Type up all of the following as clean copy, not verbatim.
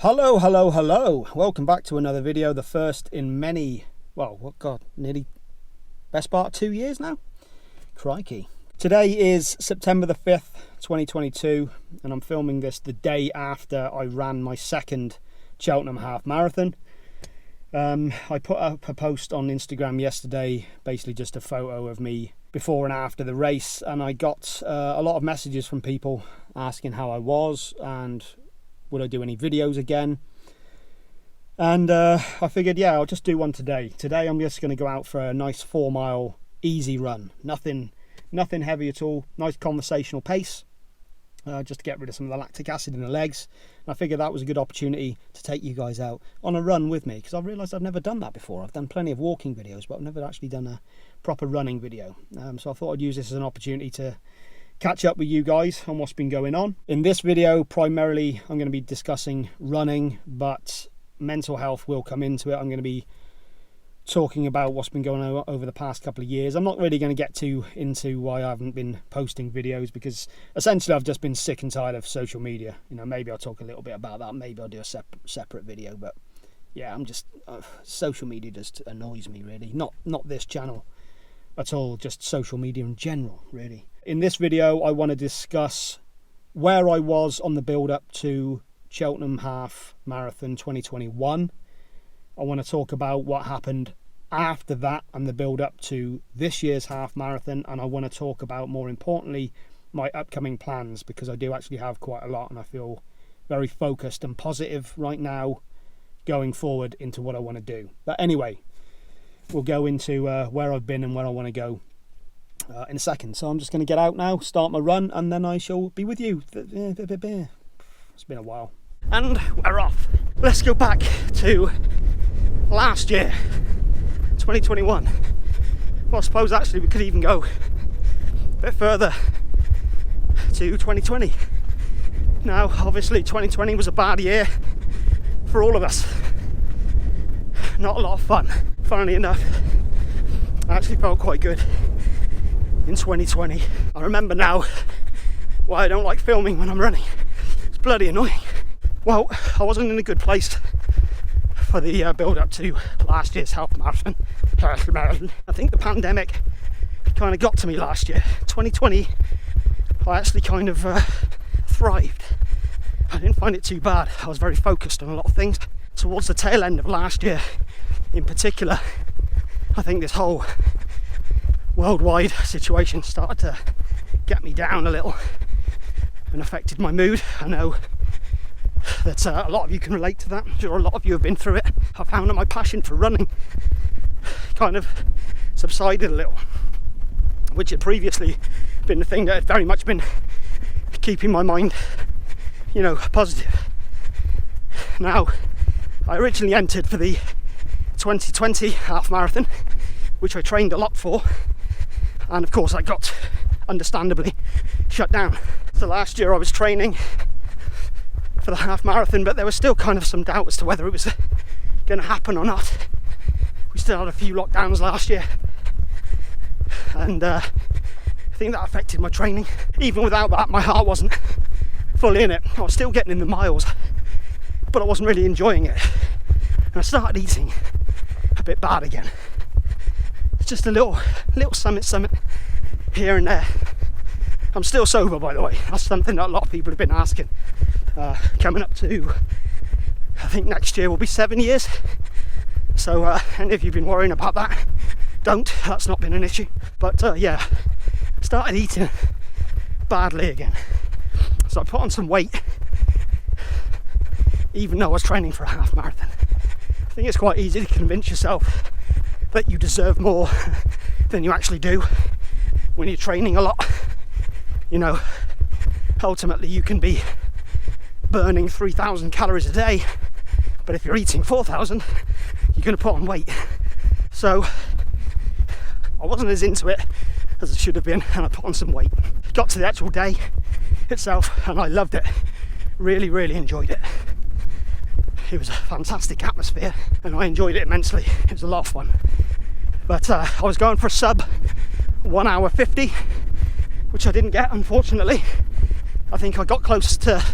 Hello. Welcome back to another video, the first in many, nearly best part of 2 years now. Crikey. Today is September the 5th, 2022, and I'm filming this the day after I ran my second Cheltenham half marathon. I put up a post on Instagram yesterday, basically just a photo of me before and after the race, and I got a lot of messages from people asking how I was and would I do any videos again. And I figured, yeah, I'll just do one today. Today I'm just going to go out for a nice 4-mile easy run. Nothing heavy at all. Nice conversational pace, just to get rid of some of the lactic acid in the legs. And I figured that was a good opportunity to take you guys out on a run with me, because I realised I've never done that before. I've done plenty of walking videos, but I've never actually done a proper running video. So I thought I'd use this as an opportunity to catch up with you guys on what's been going on. In this video, primarily I'm going to be discussing running, but mental health will come into it. I'm going to be talking about what's been going on over the past couple of years. I'm not really going to get into why I haven't been posting videos, because essentially I've just been sick and tired of social media. You know, maybe I'll talk a little bit about that. Maybe I'll do a separate video, but yeah, I'm just social media just annoys me, really. Not this channel at all, just social media in general, really. In this video, I want to discuss where I was on the build-up to Cheltenham Half Marathon 2021. I want to talk about what happened after that and the build-up to this year's half marathon, and I want to talk about, more importantly, my upcoming plans, because I do actually have quite a lot, and I feel very focused and positive right now going forward into what I want to do. But anyway, we'll go into where I've been and where I want to go in a second. So I'm just going to get out now, start my run, and then I shall be with you. It's been a while. And we're off. Let's go back to last year, 2021. Well, I suppose actually we could even go a bit further to 2020. Now, obviously 2020 was a bad year for all of us. Not a lot of fun. Funnily enough, I actually felt quite good in 2020. I remember now why I don't like filming when I'm running. It's bloody annoying. Well, I wasn't in a good place for the build-up to last year's half marathon. I think the pandemic kind of got to me last year. 2020, I actually kind of thrived. I didn't find it too bad. I was very focused on a lot of things. Towards the tail end of last year, in particular, I think this whole worldwide situation started to get me down a little and affected my mood. I know that a lot of you can relate to that. I'm sure a lot of you have been through it. I found that my passion for running kind of subsided a little, which had previously been the thing that had very much been keeping my mind, you know, positive. Now, I originally entered for the 2020 half marathon, which I trained a lot for, and of course I got understandably shut down. So last year I was training for the half marathon, but there was still kind of some doubt as to whether it was going to happen or not. We still had a few lockdowns last year, and I think that affected my training. Even without that, my heart wasn't fully in it. I was still getting in the miles, but I wasn't really enjoying it, and I started eating a bit bad again. It's just a little summit here and there. I'm still sober, by the way. That's something that a lot of people have been asking. Coming up to, I think next year will be 7 years. So any of you have been worrying about that, don't. That's not been an issue. But yeah, started eating badly again. So I put on some weight, even though I was training for a half marathon. I think it's quite easy to convince yourself that you deserve more than you actually do when you're training a lot. You know, ultimately you can be burning 3,000 calories a day, but if you're eating 4,000, you're going to put on weight. So I wasn't as into it as I should have been, and I put on some weight. Got to the actual day itself and I loved it. Really enjoyed it. It was a fantastic atmosphere and I enjoyed it immensely. It was a lot of fun. But I was going for a sub 1 hour 50, which I didn't get, unfortunately. I think I got close to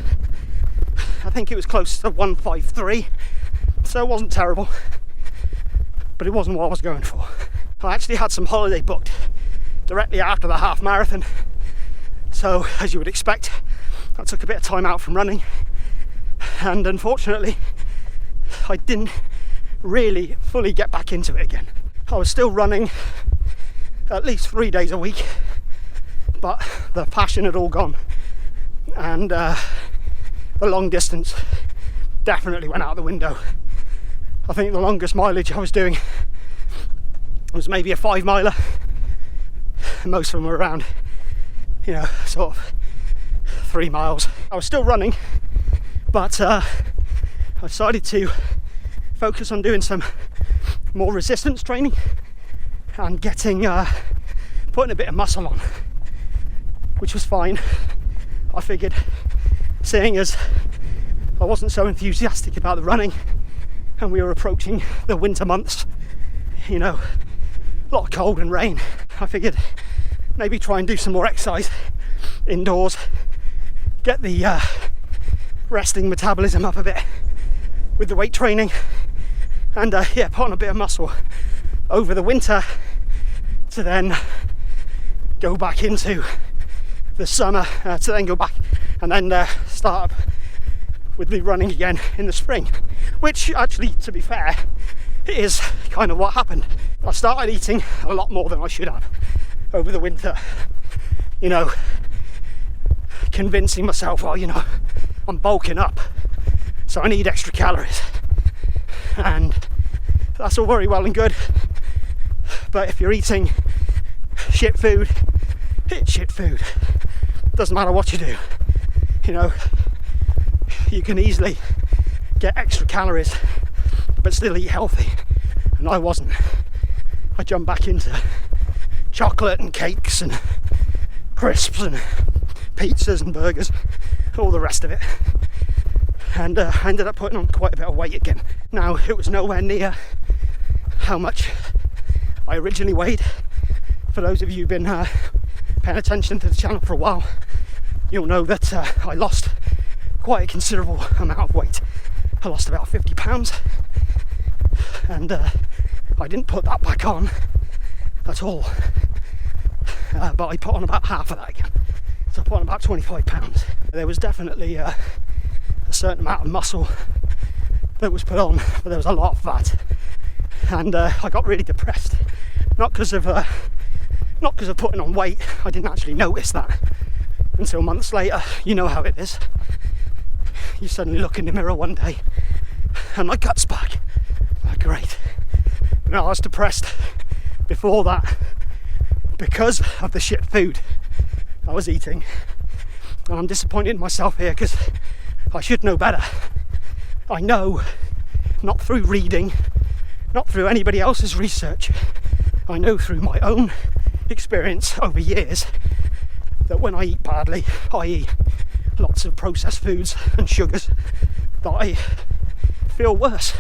I think it was close to 1:53, so it wasn't terrible, but it wasn't what I was going for. I actually had some holiday booked directly after the half marathon, so as you would expect, I took a bit of time out from running, and unfortunately I didn't really fully get back into it again. I was still running at least 3 days a week, but the passion had all gone, and the long distance definitely went out the window. I think the longest mileage I was doing was maybe a 5 miler. Most of them were around, sort of 3 miles. I was still running, but I decided to focus on doing some more resistance training and putting a bit of muscle on, which was fine. I figured, seeing as I wasn't so enthusiastic about the running and we were approaching the winter months, a lot of cold and rain, I figured maybe try and do some more exercise indoors, get the resting metabolism up a bit with the weight training, and put on a bit of muscle over the winter to then go back into the summer, to then go back and then start up with the running again in the spring, which actually, to be fair, is kind of what happened. I started eating a lot more than I should have over the winter, convincing myself, I'm bulking up, so I need extra calories, and that's all very well and good, but if you're eating shit food, it's shit food. Doesn't matter what you do, you can easily get extra calories but still eat healthy, and I wasn't. I jumped back into chocolate and cakes and crisps and pizzas and burgers, all the rest of it, and I ended up putting on quite a bit of weight again. Now, it was nowhere near how much I originally weighed. For those of you who've been paying attention to the channel for a while, you'll know that I lost quite a considerable amount of weight. I lost about 50 pounds, and I didn't put that back on at all, but I put on about half of that again, so I put on about 25 pounds. There was definitely a certain amount of muscle that was put on, but there was a lot of fat, and I got really depressed, not because of putting on weight. I didn't actually notice that until months later. You know how it is. You suddenly look in the mirror one day and my gut's back. Great. No, I was depressed before that because of the shit food I was eating, and I'm disappointed in myself here because I should know better. I know, not through reading, not through anybody else's research, I know through my own experience over years, that when I eat badly, i.e. lots of processed foods and sugars, that I feel worse.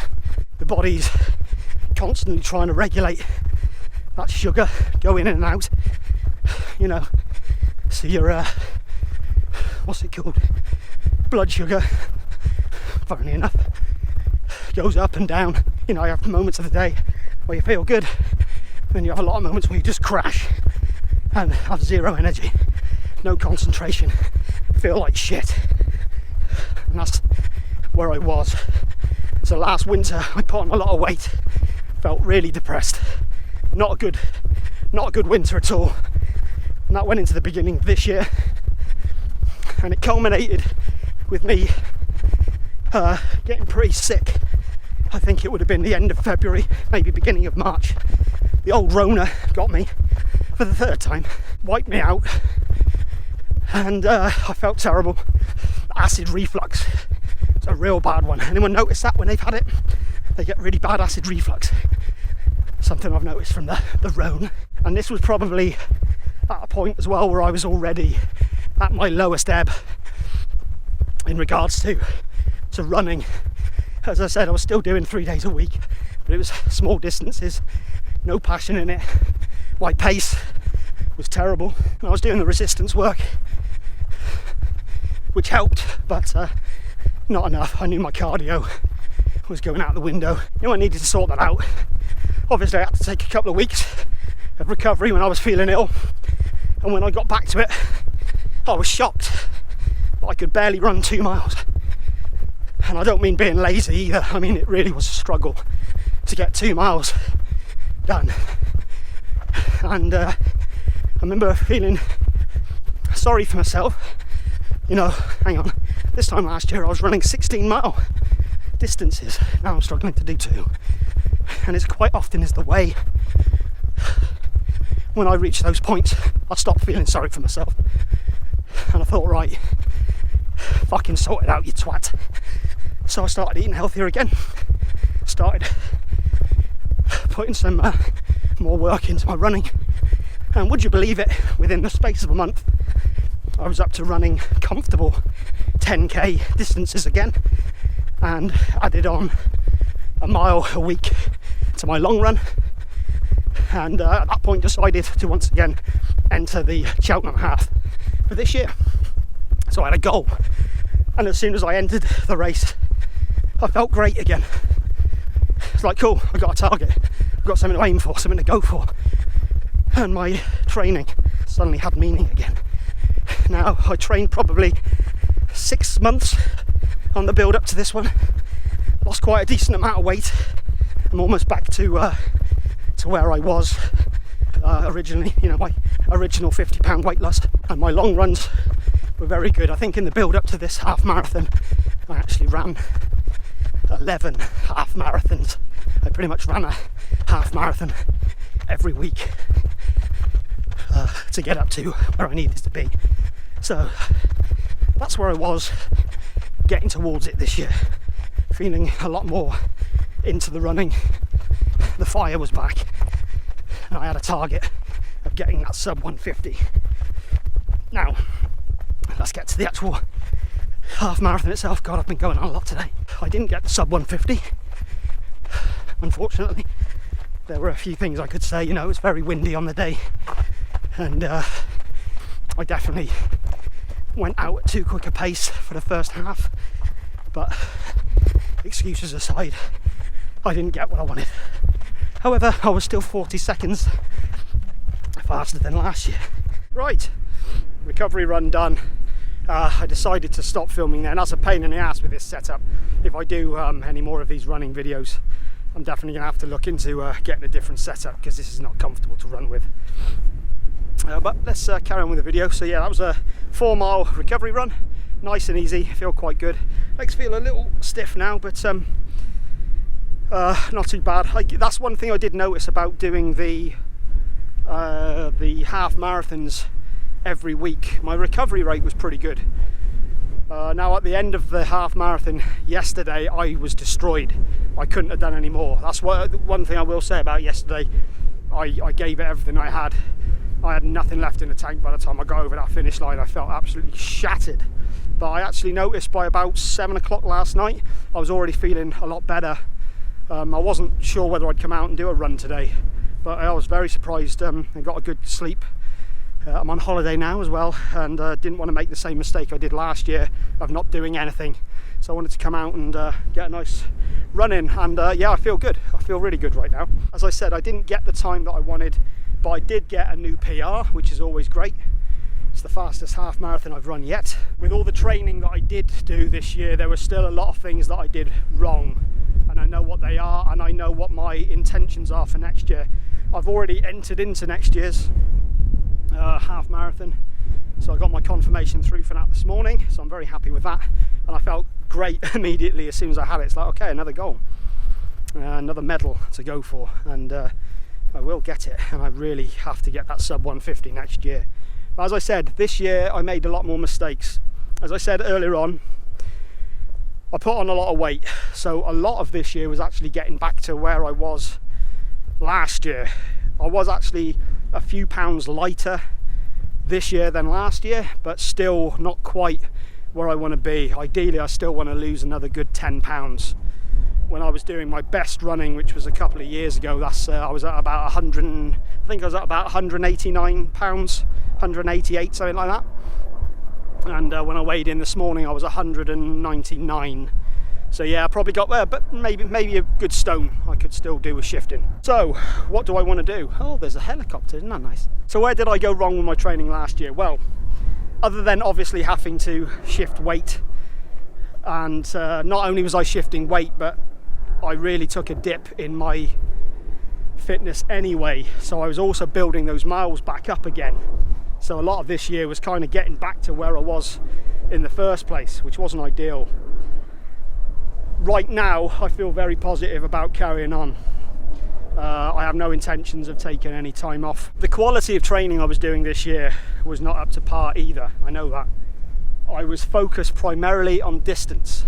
The body's constantly trying to regulate that sugar going in and out, so your what's it called, blood sugar, funnily enough, goes up and down. You have moments of the day where you feel good, then you have a lot of moments where you just crash and have zero energy, no concentration, feel like shit, and that's where I was. So last winter I put on a lot of weight, felt really depressed, not a good winter at all, and that went into the beginning of this year, and it culminated with me getting pretty sick. I think it would have been the end of February, maybe beginning of March. The old Rona got me for the third time, wiped me out, and I felt terrible. Acid reflux, it's a real bad one. Anyone notice that when they've had it? They get really bad acid reflux. Something I've noticed from the Rona. And this was probably at a point as well where I was already at my lowest ebb in regards to running. As I said, I was still doing 3 days a week, but it was small distances, no passion in it. My pace was terrible. I was doing the resistance work, which helped, but not enough. I knew my cardio was going out the window. You know, I needed to sort that out. Obviously I had to take a couple of weeks of recovery when I was feeling ill, and when I got back to it I was shocked that I could barely run 2 miles. And I don't mean being lazy either, I mean it really was a struggle to get 2 miles done. And I remember feeling sorry for myself. You know, hang on, this time last year I was running 16-mile distances, now I'm struggling to do 2. And it's quite often is the way, when I reach those points I stop feeling sorry for myself, and I thought, right, fucking sort it out, you twat. So I started eating healthier again, started putting some more work into my running, and would you believe it, within the space of a month I was up to running comfortable 10k distances again, and added on a mile a week to my long run, and at that point decided to once again enter the Cheltenham Half for this year. So I had a goal, and as soon as I entered the race I felt great again. It's like, cool, I got a target, I've got something to aim for, something to go for, and my training suddenly had meaning again. Now I trained probably 6 months on the build up to this one, lost quite a decent amount of weight. I'm almost back to where I was originally, you know, my original 50-pound weight loss, and my long runs were very good. I think in the build up to this half marathon I actually ran 11 half marathons. I pretty much ran a half marathon every week to get up to where I needed to be. So that's where I was, getting towards it this year, feeling a lot more into the running. The fire was back, and I had a target of getting that sub 150. Now let's get to the actual half marathon itself. God, I've been going on a lot today. I didn't get the sub 150, unfortunately. There were a few things I could say. You know, it was very windy on the day, and I definitely went out at too quick a pace for the first half, but excuses aside, I didn't get what I wanted. However, I was still 40 seconds faster than last year. Right, recovery run done. I decided to stop filming there, and that's a pain in the ass with this setup. If I do any more of these running videos, I'm definitely going to have to look into getting a different setup, because this is not comfortable to run with. But let's carry on with the video. So yeah, that was a 4-mile recovery run, nice and easy, feel quite good. Legs feel a little stiff now, but not too bad. That's one thing I did notice about doing the half marathons every week. My recovery rate was pretty good. Now at the end of the half marathon yesterday, I was destroyed. I couldn't have done any more. That's one thing I will say about yesterday. I gave it everything I had. I had nothing left in the tank by the time I got over that finish line. I felt absolutely shattered. But I actually noticed by about 7 o'clock last night, I was already feeling a lot better. I wasn't sure whether I'd come out and do a run today, but I was very surprised and got a good sleep. I'm on holiday now as well, and didn't want to make the same mistake I did last year of not doing anything. So I wanted to come out and get a nice run in, and yeah, I feel good. I feel really good right now. As I said, I didn't get the time that I wanted, but I did get a new PR, which is always great. It's the fastest half marathon I've run yet. With all the training that I did do this year, there were still a lot of things that I did wrong, and I know what they are, and I know what my intentions are for next year. I've already entered into next year's half marathon, so I got my confirmation through for that this morning, so I'm very happy with that, and I felt great immediately as soon as I had it. It's like, okay, another goal, another medal to go for, and I will get it, and I really have to get that sub 150 next year. But as I said, this year I made a lot more mistakes. As I said earlier on, I put on a lot of weight, so a lot of this year was actually getting back to where I was last year. I was actually a few pounds lighter this year than last year, but still not quite where I want to be. Ideally, I still want to lose another good 10 pounds. When I was doing my best running, which was a couple of years ago, I was at about 100, I think I was at about 189 pounds, 188, something like that. and when I weighed in this morning I was 199. So yeah, I probably got there, but maybe a good stone I could still do with shifting. So what do I want to do? Oh, there's a helicopter, isn't that nice? So where did I go wrong with my training last year? Well, other than obviously having to shift weight, and not only was I shifting weight, but I really took a dip in my fitness anyway, so I was also building those miles back up again. So a lot of this year was kind of getting back to where I was in the first place, which wasn't ideal. Right now I feel very positive about carrying on. I have no intentions of taking any time off. The quality of training I was doing this year was not up to par either, I know that. I was focused primarily on distance.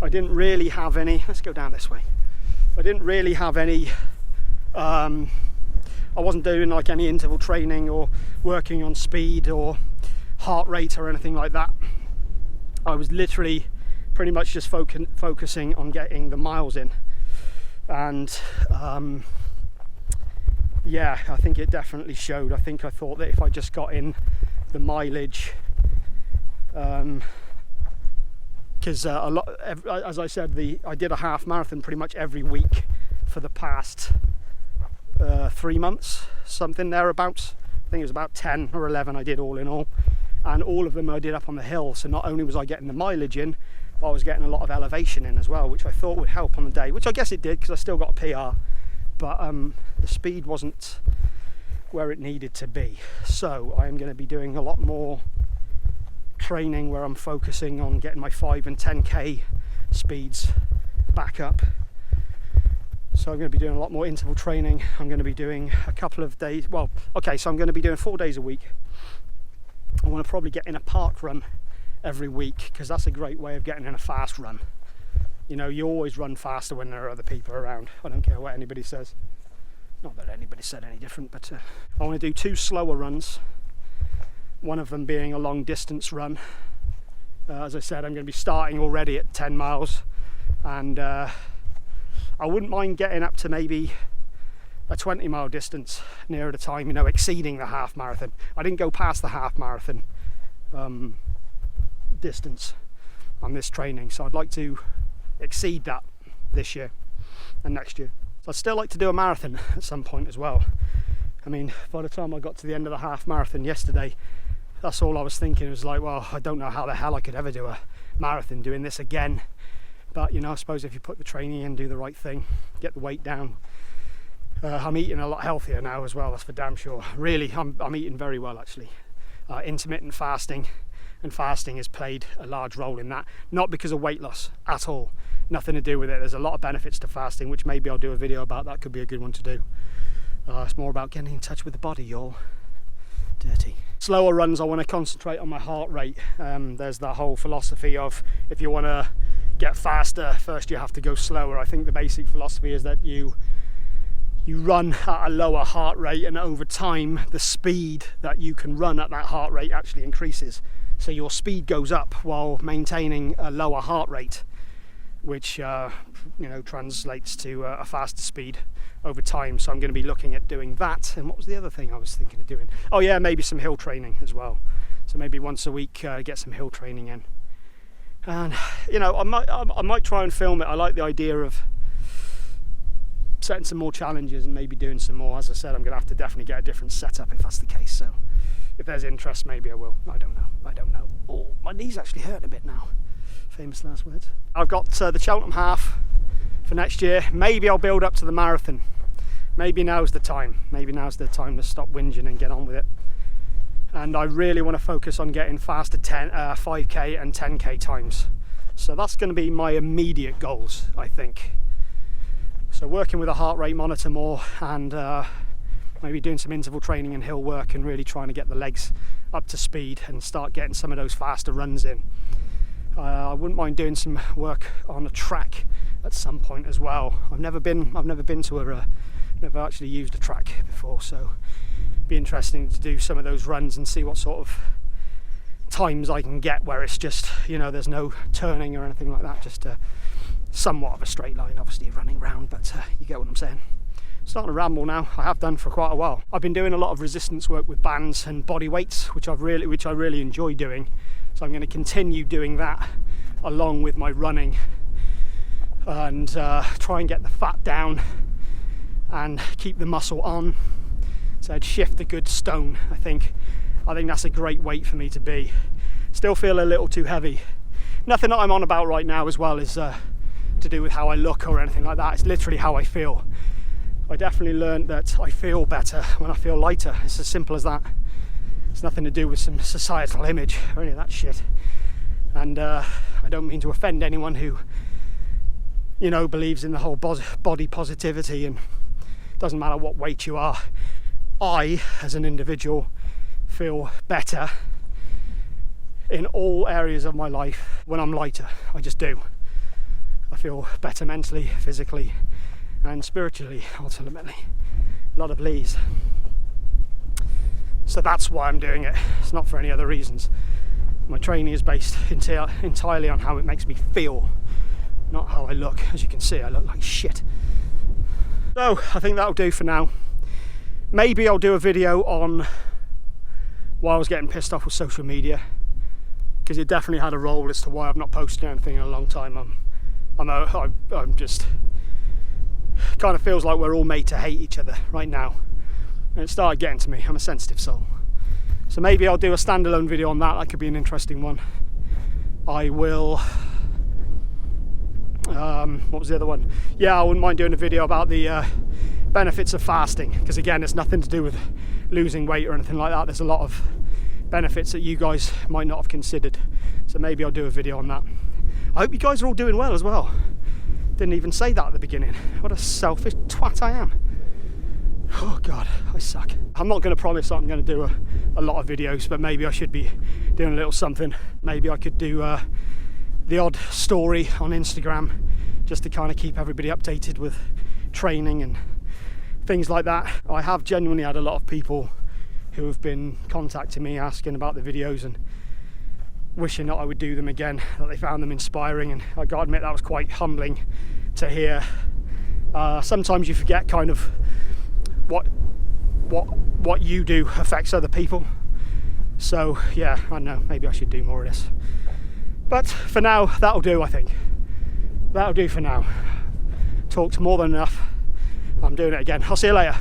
I didn't really have any, let's go down this way. I didn't really have any, I wasn't doing like any interval training or working on speed or heart rate or anything like that. I was literally pretty much just focusing on getting the miles in. And yeah, I think it definitely showed. I thought that if I just got in the mileage, because as I said, I did a half marathon pretty much every week for the past 3 months, something thereabouts. I think it was about 10 or 11 I did all in all, and all of them I did up on the hill. So not only was I getting the mileage in, but I was getting a lot of elevation in as well, which I thought would help on the day, which I guess it did because I still got a PR, but the speed wasn't where it needed to be. So I am going to be doing a lot more training where I'm focusing on getting my 5 and 10k speeds back up. So I'm going to be doing a lot more interval training. I'm going to be doing a couple of days, so I'm going to be doing 4 days a week. I want to probably get in a park run every week, because that's a great way of getting in a fast run. You know, you always run faster when there are other people around. I don't care what anybody says. Not that anybody said any different, but I want to do 2 slower runs, one of them being a long distance run. As I said, I'm going to be starting already at 10 miles, and I wouldn't mind getting up to maybe a 20-mile distance nearer the time, you know, exceeding the half marathon. I didn't go past the half marathon distance on this training, so I'd like to exceed that this year and next year. So I'd still like to do a marathon at some point as well. I mean, by the time I got to the end of the half marathon yesterday, that's all I was thinking. It was like, well, I don't know how the hell I could ever do a marathon doing this again. But you know, I suppose if you put the training in, do the right thing, get the weight down. I'm eating a lot healthier now as well, that's for damn sure. Really, I'm eating very well actually. Intermittent fasting, and fasting has played a large role in that. Not because of weight loss at all, nothing to do with it. There's a lot of benefits to fasting, which maybe I'll do a video about. That could be a good one to do. It's more about getting in touch with the body, y'all. Dirty. Slower runs, I want to concentrate on my heart rate. There's that whole philosophy of, if you want to get faster, first you have to go slower. I think the basic philosophy is that you run at a lower heart rate, and over time the speed that you can run at that heart rate actually increases. So your speed goes up while maintaining a lower heart rate, which translates to a faster speed over time. So I'm going to be looking at doing that. And what was the other thing I was thinking of doing? Oh yeah, maybe some hill training as well. So maybe once a week get some hill training in. And you know, I might try and film it. I like the idea of setting some more challenges and maybe doing some more. As I said, I'm going to have to definitely get a different setup if that's the case. So if there's interest, maybe I will. I don't know. Oh, my knee's actually hurting a bit now. Famous last words. I've got the Cheltenham half for next year. Maybe I'll build up to the marathon. Maybe now's the time. Maybe now's the time to stop whinging and get on with it. And I really want to focus on getting faster 5k and 10k times. So that's going to be my immediate goals, I think. So working with a heart rate monitor more, and maybe doing some interval training and hill work, and really trying to get the legs up to speed and start getting some of those faster runs in. I wouldn't mind doing some work on a track at some point as well. I've never been to never actually used a track before, so it'd be interesting to do some of those runs and see what sort of times I can get where it's just, you know, there's no turning or anything like that, just somewhat of a straight line, obviously running round, but you get what I'm saying. starting to ramble now. I have done for quite a while. I've been doing a lot of resistance work with bands and body weights, which I really enjoy doing. So I'm going to continue doing that along with my running, and try and get the fat down and keep the muscle on. So I'd shift a good stone. I think that's a great weight for me to be. Still feel a little too heavy. Nothing that I'm on about right now as well is to do with how I look or anything like that. It's literally how I feel. I definitely learned that I feel better when I feel lighter. It's as simple as that. It's nothing to do with some societal image or any of that shit. And I don't mean to offend anyone who, you know, believes in the whole body positivity and doesn't matter what weight you are. I, as an individual, feel better in all areas of my life when I'm lighter. I just do. I feel better mentally, physically, and spiritually, ultimately. A lot of lees. So that's why I'm doing it. It's not for any other reasons. My training is based entirely on how it makes me feel, not how I look. As you can see, I look like shit. So I think that'll do for now. Maybe I'll do a video on why I was getting pissed off with social media, because it definitely had a role as to why I've not posted anything in a long time. I'm just kind of feels like we're all made to hate each other right now, and it started getting to me. I'm a sensitive soul, so maybe I'll do a standalone video on that. That could be an interesting one. I will. What was the other one? Yeah, I wouldn't mind doing a video about the benefits of fasting, because again, it's nothing to do with losing weight or anything like that. There's a lot of benefits that you guys might not have considered, so maybe I'll do a video on that. I hope you guys are all doing well as well. Didn't even say that at the beginning. What a selfish twat I am. Oh god, I suck. I'm not going to promise I'm going to do a lot of videos, but maybe I should be doing a little something. Maybe I could do the odd story on Instagram, just to kind of keep everybody updated with training and things like that. I have genuinely had a lot of people who have been contacting me asking about the videos and wishing that I would do them again, that they found them inspiring, and I gotta admit that was quite humbling to hear. Sometimes you forget kind of what you do affects other people. So yeah, I don't know, maybe I should do more of this. But for now, that'll do, I think. That'll do for now. Talked more than enough. I'm doing it again. I'll see you later.